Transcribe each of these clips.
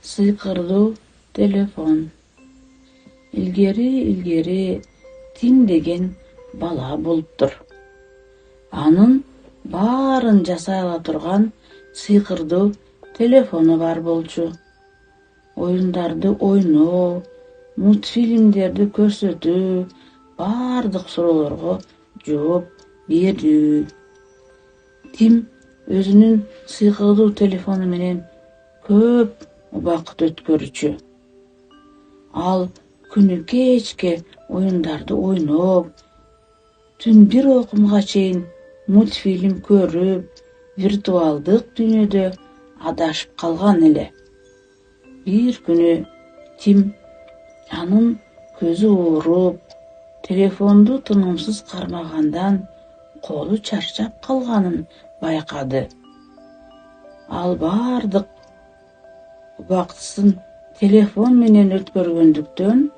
Сыйкырдуу телефон. Илгери Тим деген бала болуптур. Анын баарын жасай ала турган сыйкырдуу телефону бар болчу. Оюндарды ойноо, мультфильмдерди көрсөтүү, баардык суроолорго жооп берүү. Тим өзүнүн сыйкырдуу телефону менен көп убакыт өткөрүчү. Ал күнү кечке оюндарды ойноп, түн бир окумга чейин мультфильм көрүп, виртуалдык дүйнөдө адашып калган эле. Бир күнү Тим анын көзү ооруп, телефонду тынымсыз кармагандан колу чарчап калганын байкады. Ал баардык убактысын телефон менен өткөргөндүктөн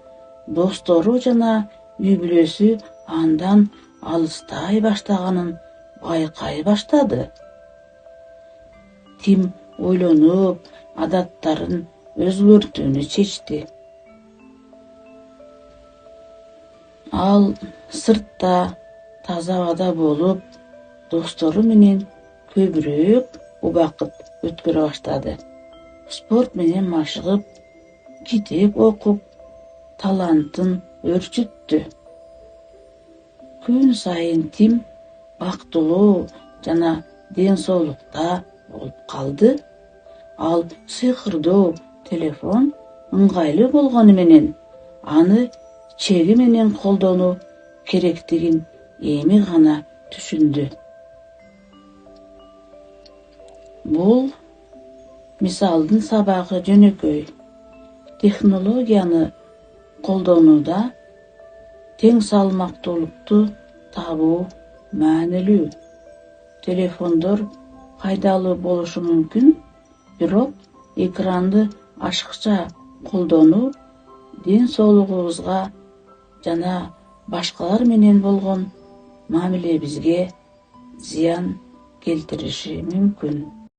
достору жана үй бүлөсү андан алыстай баштаганын байкай баштады. Тим ойлонуп, адаттарын өзгөртүүнү чечти. Ал сыртта, таза абада болуп, достору менен көбүрөөк убакыт өткөрө баштады. Спорт менен машыгып, китеп окуп, талантын өрчүттү. Күн сайын Тим бактылуу жана ден соолукта болуп калды. Ал сыйкырдуу телефон ыңгайлуу болгону менен аны чеги менен колдонуу керектигин эми гана түшүндү. Бул мисалдын сабагы жөнөкөй. Технологияны колдонууда тең салмактуулукту табуу маанилүү. Телефондор пайдалуу болушу мүмкүн, бирок экранды ашыкча колдонуу ден соолугубузга жана башкалар менен болгон мамилебизге зыян келтириши мүмкүн.